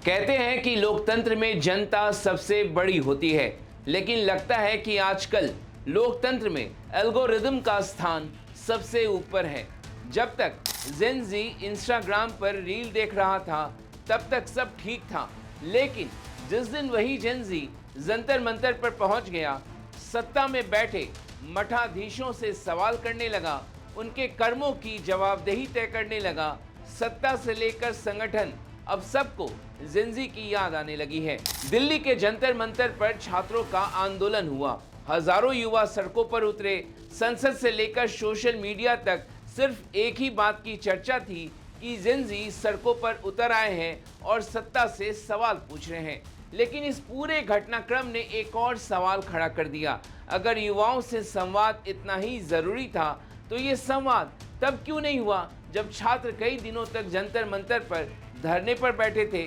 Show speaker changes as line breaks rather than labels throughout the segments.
कहते हैं कि लोकतंत्र में जनता सबसे बड़ी होती है, लेकिन लगता है कि आजकल लोकतंत्र में एल्गोरिदम का स्थान सबसे ऊपर है। जब तक जेन जी इंस्टाग्राम पर रील देख रहा था, तब तक सब ठीक था, लेकिन जिस दिन वही जेन जी जंतर मंतर पर पहुंच गया, सत्ता में बैठे मठाधीशों से सवाल करने लगा, उनके कर्मों की जवाबदेही तय करने लगा, सत्ता से लेकर संगठन, अब सबको जेन जी की याद आने लगी है। दिल्ली के जंतर मंतर पर छात्रों का आंदोलन हुआ, हजारों युवा सड़कों पर उतरे। संसद से लेकर सोशल मीडिया तक सिर्फ एक ही बात की चर्चा थी कि जेन जी सड़कों पर उतर आए हैं और सत्ता से सवाल पूछ रहे हैं। लेकिन इस पूरे घटनाक्रम ने एक और सवाल खड़ा कर दिया। अगर युवाओं से संवाद इतना ही जरूरी था, तो ये संवाद तब क्यों नहीं हुआ जब छात्र कई दिनों तक जंतर मंतर पर धरने पर बैठे थे।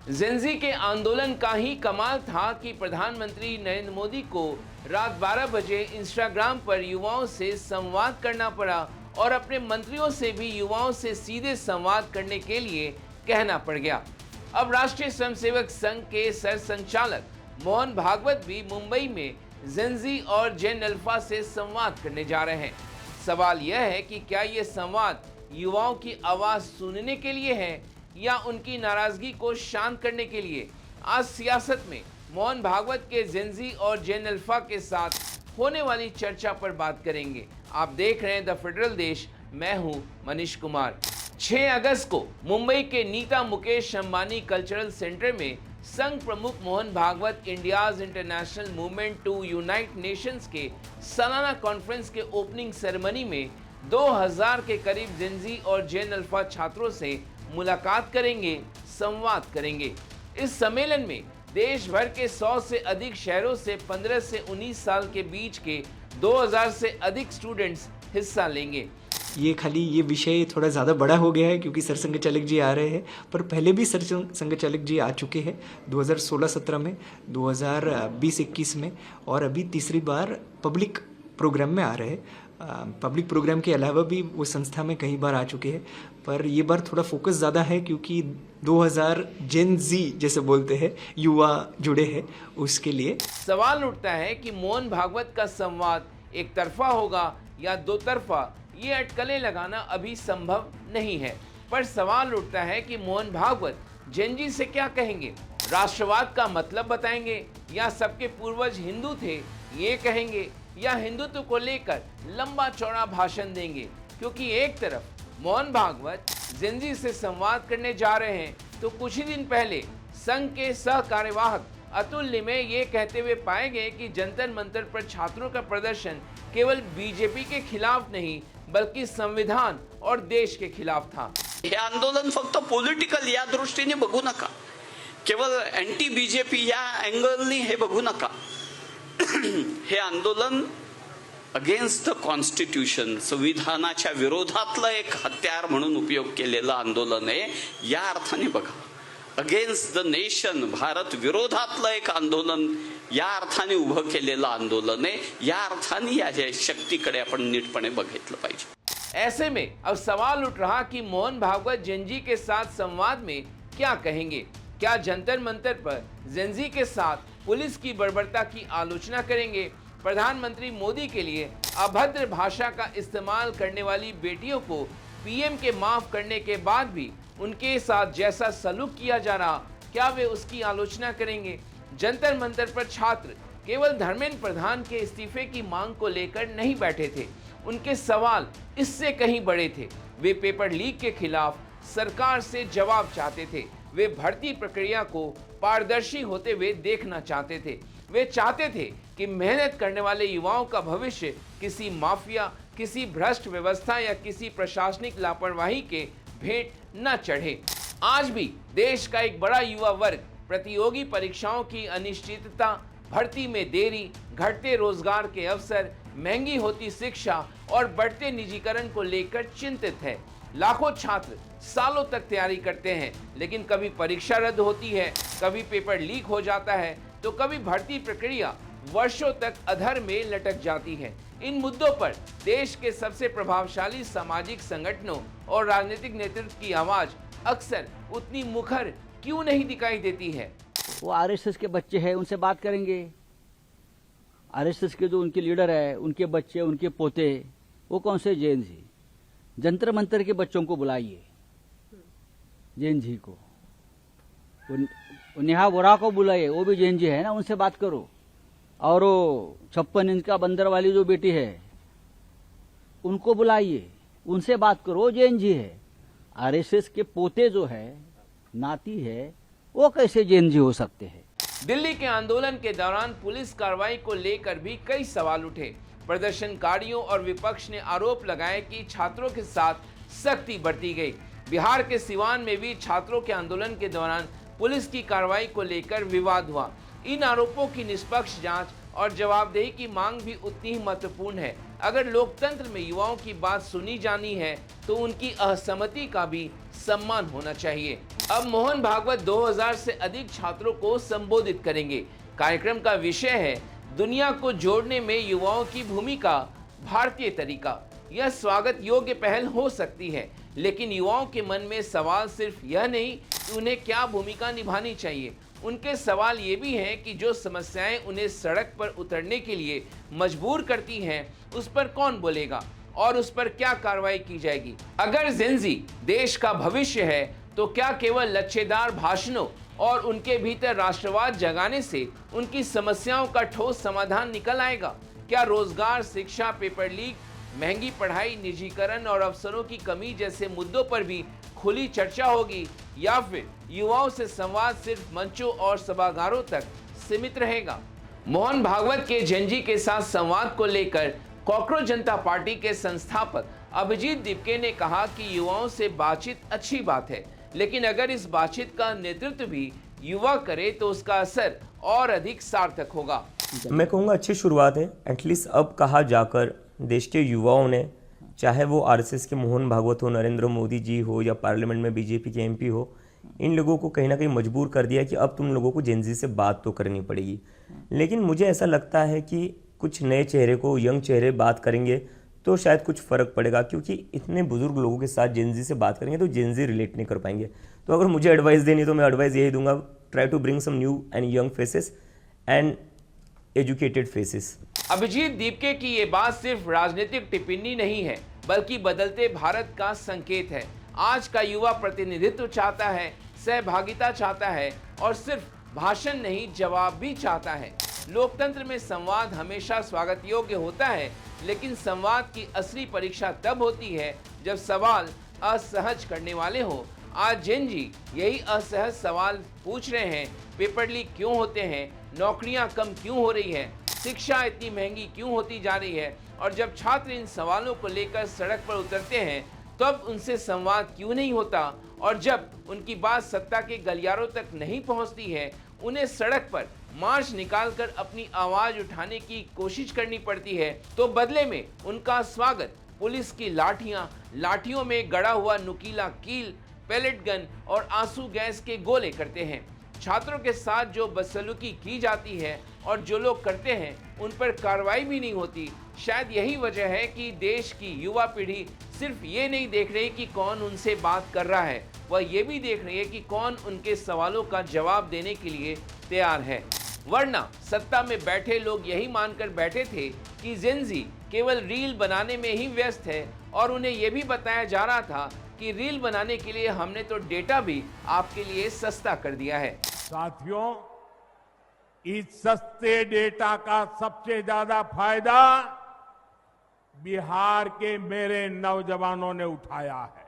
जेन जी के आंदोलन का ही कमाल था कि प्रधानमंत्री नरेंद्र मोदी को रात 12 बजे इंस्टाग्राम पर युवाओं से संवाद करना पड़ा और अपने मंत्रियों से भी युवाओं से सीधे संवाद करने के लिए कहना पड़ गया। अब राष्ट्रीय स्वयंसेवक संघ के सरसंचालक मोहन भागवत भी मुंबई में जेन जी और जेन अल्फा से संवाद करने जा रहे हैं। सवाल यह है कि क्या ये संवाद युवाओं की आवाज सुनने के लिए है या उनकी नाराजगी को शांत करने के लिए। आज सियासत में मोहन भागवत के जेन जी और जेन अल्फा के साथ होने वाली चर्चा पर बात करेंगे। आप देख रहे हैं द फेडरल देश, मैं हूं मनीष कुमार। 6 अगस्त को मुंबई के नीता मुकेश अंबानी कल्चरल सेंटर में संघ प्रमुख Mohan Bhagwat India's international movement to unite nations के सालाना कॉन्फ्रेंस के ओपनिंग सेरेमनी में 2000 के करीब जेन जी और जेन अल्फा छात्रों से मुलाकात करेंगे, संवाद करेंगे। इस सम्मेलन में देश भर के 100 से अधिक शहरों से 15 से 19 साल के बीच के 2000 से अधिक स्टूडेंट्स हिस्सा लेंगे।
ये खाली ये विषय थोड़ा ज़्यादा बड़ा हो गया है क्योंकि सरसंघचालक जी आ रहे हैं, पर पहले भी सरसंघचालक जी आ चुके हैं 2016-17 में, 2020-21 में, और अभी तीसरी बार पब्लिक प्रोग्राम में आ रहे हैं। पब्लिक प्रोग्राम के अलावा भी वो संस्था में कई बार आ चुके हैं, पर ये बार थोड़ा फोकस ज़्यादा है क्योंकि 2000 जेन जी जैसे बोलते हैं युवा जुड़े हैं, उसके लिए
सवाल उठता है कि मोहन भागवत का संवाद एक तरफा होगा या दो तरफा। ये अटकलें लगाना अभी संभव नहीं है, पर सवाल उठता है कि मोहन भागवत जेन जी से क्या कहेंगे। राष्ट्रवाद का मतलब बताएंगे या सबके पूर्वज हिंदू थे ये कहेंगे, या हिंदुत्व को लेकर लंबा चौड़ा भाषण देंगे। क्योंकि एक तरफ मोहन भागवत जेन जी से संवाद करने जा रहे हैं, तो कुछ ही दिन पहले संघ के सह कार्यवाहक अतुल लिमे ये कहते हुए पाए गए कि जंतर मंतर पर छात्रों का प्रदर्शन केवल बीजेपी के खिलाफ नहीं, बल्कि संविधान और देश के खिलाफ था।
हे आंदोलन फक्त पॉलिटिकल या दृष्टीने बघू नका, केवळ अँटी बीजेपी या अँगलनी हे बघू नका। हे आंदोलन अगेन्स्ट द कॉन्स्टिट्यूशन, संविधानाच्या विरोधातलं एक हत्यार म्हणून उपयोग केलेलं आंदोलन आहे, या अर्थाने बघा। अगेन्स्ट द नेशन, भारत विरोधातलं एक आंदोलन या अर्थाने उभं केलेलं आंदोलन आहे, या अर्थाने या शक्तीकडे आपण नीटपणे बघितलं पाहिजे।
ऐसे में अब सवाल उठ रहा कि मोहन भागवत जेन जी के साथ संवाद में क्या कहेंगे। क्या जंतर मंतर पर जेन जी के साथ पुलिस की बर्बरता की आलोचना करेंगे। प्रधानमंत्री मोदी के लिए अभद्र भाषा का इस्तेमाल करने वाली बेटियों को पीएम के माफ करने के बाद भी उनके साथ जैसा सलूक किया जा रहा, क्या वे उसकी आलोचना करेंगे। जंतर मंतर पर छात्र केवल धर्मेंद्र प्रधान के इस्तीफे की मांग को लेकर नहीं बैठे थे, उनके सवाल इससे कहीं बड़े थे। वे पेपर लीक के खिलाफ सरकार से जवाब चाहते थे। वे भर्ती प्रक्रिया को पारदर्शी होते हुए देखना चाहते थे। वे चाहते थे कि मेहनत करने वाले युवाओं का भविष्य किसी माफिया, किसी भ्रष्ट व्यवस्था या किसी प्रशासनिक लापरवाही के भेंट न चढ़े। आज भी देश का एक बड़ा युवा वर्ग प्रतियोगी परीक्षाओं की अनिश्चितता, भर्ती में देरी, घटते रोजगार के अवसर, महंगी होती शिक्षा और बढ़ते निजीकरण को लेकर चिंतित है। लाखों छात्र सालों तक तैयारी करते हैं, लेकिन कभी परीक्षा रद्द होती है, कभी पेपर लीक हो जाता है, तो कभी भर्ती प्रक्रिया वर्षों तक अधर में लटक जाती है। इन मुद्दों पर देश के सबसे प्रभावशाली सामाजिक संगठनों और राजनीतिक नेतृत्व की आवाज अक्सर उतनी मुखर क्यों नहीं दिखाई देती है?
वो आरएसएस के बच्चे हैं, उनसे बात करेंगे। आरएसएस के जो उनके लीडर है, उनके बच्चे, उनके पोते, वो कौन से जैन जी, जंतर मंतर के बच्चों को बुलाइए, जैन जी को, नेहा वोरा को बुलाइए, वो भी जैन जी है ना, उनसे बात करो। और वो 56 इंच का बंदर वाली जो बेटी है, उनको बुलाइए, उनसे बात करो, वो जैन जी है। आरएसएस के पोते जो है, नाती है, वो कैसे जैन जी हो सकते हैं?
दिल्ली के आंदोलन के दौरान पुलिस कार्रवाई को लेकर भी कई सवाल उठे। प्रदर्शनकारियों और विपक्ष ने आरोप लगाए कि छात्रों के साथ सख्ती बरती गई। बिहार के सिवान में भी छात्रों के आंदोलन के दौरान पुलिस की कार्रवाई को लेकर विवाद हुआ। इन आरोपों की निष्पक्ष जांच और जवाबदेही की मांग भी उतनी ही महत्वपूर्ण है। अगर लोकतंत्र में युवाओं की बात सुनी जानी है तो उनकी असहमति का भी सम्मान होना चाहिए। अब मोहन भागवत 2000 से अधिक छात्रों को संबोधित करेंगे। कार्यक्रम का विषय है दुनिया को जोड़ने में युवाओं की भूमिका, भारतीय तरीका। यह स्वागत योग्य पहल हो सकती है, लेकिन युवाओं के मन में सवाल सिर्फ यह नहीं कि उन्हें क्या भूमिका निभानी चाहिए। उनके सवाल ये भी हैं कि जो समस्याएं उन्हें सड़क पर उतरने के लिए मजबूर करती हैं, उस पर कौन बोलेगा और उस पर क्या कार्रवाई की जाएगी। अगर जेनजी देश का भविष्य है तो क्या केवल लच्छेदार भाषणों और उनके भीतर राष्ट्रवाद जगाने से उनकी समस्याओं का ठोस समाधान निकल आएगा? क्या रोजगार, शिक्षा, पेपर लीक, महंगी पढ़ाई, निजीकरण और अवसरों की कमी जैसे मुद्दों पर भी खुली चर्चा होगी, या फिर युवाओं से संवाद सिर्फ मंचों और सभागारों तक सीमित रहेगा? मोहन भागवत के जेनजी के साथ संवाद को लेकर कॉकरोच जनता पार्टी के संस्थापक अभिजीत दीपके ने कहा कि युवाओं से बातचीत अच्छी बात है, लेकिन अगर इस बातचीत का नेतृत्व भी युवा करे तो उसका असर और अधिक सार्थक होगा।
मैं कहूँगा अच्छी शुरुआत है। एटलीस्ट अब कहा जाकर देश के युवाओं ने, चाहे वो आरएसएस के मोहन भागवत हो, नरेंद्र मोदी जी हो, या पार्लियामेंट में बीजेपी के एमपी हो, इन लोगों को कहीं ना कहीं मजबूर कर दिया कि अब तुम लोगों को जेनजी से बात तो करनी पड़ेगी। लेकिन मुझे ऐसा लगता है कि कुछ नए चेहरे को, यंग चेहरे बात करेंगे तो शायद कुछ फ़र्क पड़ेगा, क्योंकि इतने बुजुर्ग लोगों के साथ जेनजी से बात करेंगे तो जेनजी रिलेट नहीं कर पाएंगे। तो अगर मुझे एडवाइस देनी तो मैं एडवाइस यही दूंगा, try to bring some new and young faces and educated faces.
Abhijeet दीपके की ये बात सिर्फ राजनीतिक टिप्पणी नहीं है, बल्कि बदलते भारत का संकेत है। आज का युवा प्रतिनिधित्व चाहता है, सहभागिता चाहता है और सिर्फ भाषण नहीं, जवाब भी चाहता है। लोकतंत्र में संवाद हमेशा स्वागत योग्य होता है, लेकिन संवाद की असली परीक्षा तब होती है जब सवाल असहज करने वाले हो। आज जेनजी यही असहज सवाल पूछ रहे हैं। पेपर लीक क्यों होते हैं? नौकरियां कम क्यों हो रही है? शिक्षा इतनी महंगी क्यों होती जा रही है? और जब छात्र इन सवालों को लेकर सड़क पर उतरते हैं तब उनसे संवाद क्यों नहीं होता? और जब उनकी बात सत्ता के गलियारों तक नहीं पहुंचती है, उन्हें सड़क पर मार्च निकालकर अपनी आवाज उठाने की कोशिश करनी पड़ती है, तो बदले में उनका स्वागत पुलिस की लाठियों में गड़ा हुआ नुकीला कील, पैलेट गन और आंसू गैस के गोले करते हैं। छात्रों के साथ जो बदसलूकी की जाती है और जो लोग करते हैं उन पर कार्रवाई भी नहीं होती। शायद यही वजह है कि देश की युवा पीढ़ी सिर्फ ये नहीं देख रही कि कौन उनसे बात कर रहा है, वह ये भी देख रही है कि कौन उनके सवालों का जवाब देने के लिए तैयार है। वरना सत्ता में बैठे लोग यही मानकर बैठे थे कि जेनजी केवल रील बनाने में ही व्यस्त है, और उन्हें यह भी बताया जा रहा था कि रील बनाने के लिए हमने तो डेटा भी आपके लिए सस्ता कर दिया है।
साथियों, इस सस्ते डेटा का सबसे ज्यादा फायदा बिहार के मेरे नौजवानों ने उठाया है।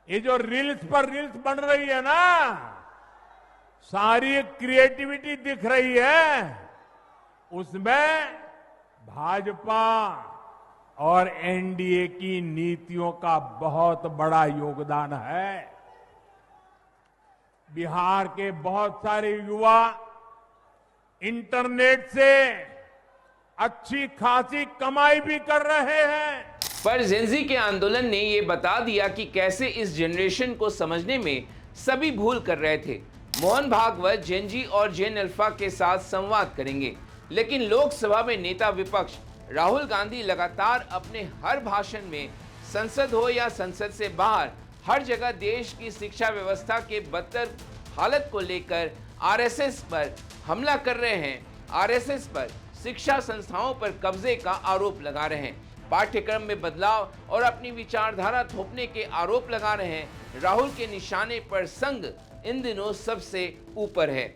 ये जो रील्स पर रील्स बन रही है ना, सारी क्रिएटिविटी दिख रही है, उसमें भाजपा और एनडीए की नीतियों का बहुत बड़ा योगदान है। बिहार के बहुत सारे युवा इंटरनेट से अच्छी खासी कमाई भी कर रहे हैं।
पर जेनजी के आंदोलन ने ये बता दिया कि कैसे इस जनरेशन को समझने में सभी भूल कर रहे थे। मोहन भागवत जेनजी और जेन अल्फा के साथ संवाद करेंगे, लेकिन लोकसभा में नेता विपक्ष राहुल गांधी लगातार अपने हर भाषण में संसद हो या संसद से बाहर हर जगह देश की शिक्षा व्यवस्था के बदतर हालत को लेकर आरएसएस पर हमला कर रहे हैं, आरएसएस पर शिक्षा संस्थाओं पर कब्जे का आरोप लगा रहे हैं, पाठ्यक्रम में बदलाव और अपनी विचारधारा थोपने के आरोप लगा रहे हैं। राहुल के निशाने पर संघ इन दिनों सबसे ऊपर है।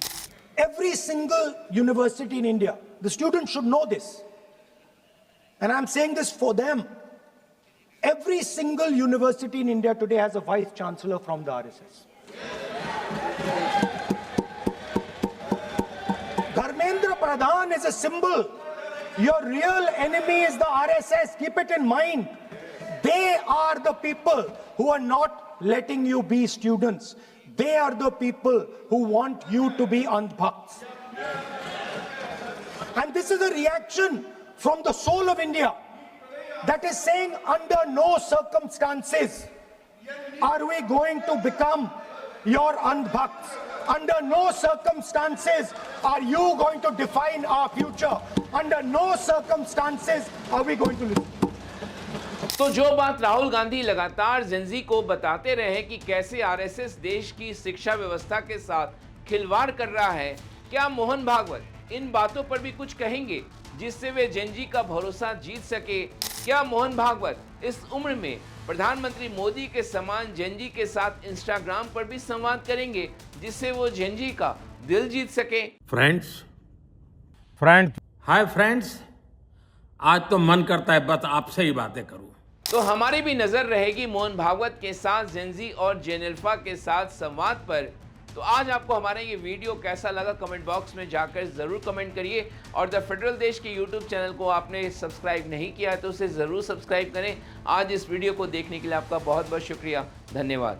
Every single university in India, the students should know this, and I'm saying this for them. Every single university in India today has a vice chancellor from the RSS. Dharmendra Pradhan is a symbol. Your real enemy is the RSS. Keep it in mind. They are the people who are not letting you be students. They are the people who want you to be andhbhakts. And this is a reaction from the soul of India that is saying, under no circumstances are we going to become your andhbhakts. Under no circumstances are you going to define our future. Under no circumstances are we going to listen.
तो जो बात राहुल गांधी लगातार Gen Z को बताते रहे कि कैसे RSS देश की शिक्षा व्यवस्था के साथ खिलवाड़ कर रहा है, क्या मोहन भागवत इन बातों पर भी कुछ कहेंगे जिससे वे जेनजी का भरोसा जीत सके? क्या मोहन भागवत इस उम्र में प्रधानमंत्री मोदी के समान जेनजी के साथ इंस्टाग्राम पर भी संवाद करेंगे जिससे वो जेनजी का दिल जीत सके?
हाय फ्रेंड्स, आज तो मन करता है बस आपसे ही बातें करूं।
तो हमारी भी नजर रहेगी मोहन भागवत के साथ जेनजी और जेनेल्फा के साथ संवाद पर। तो आज आपको हमारा ये वीडियो कैसा लगा कमेंट बॉक्स में जाकर जरूर कमेंट करिए, और द फेडरल देश के यूट्यूब चैनल को आपने सब्सक्राइब नहीं किया है तो उसे जरूर सब्सक्राइब करें। आज इस वीडियो को देखने के लिए आपका बहुत बहुत शुक्रिया, धन्यवाद।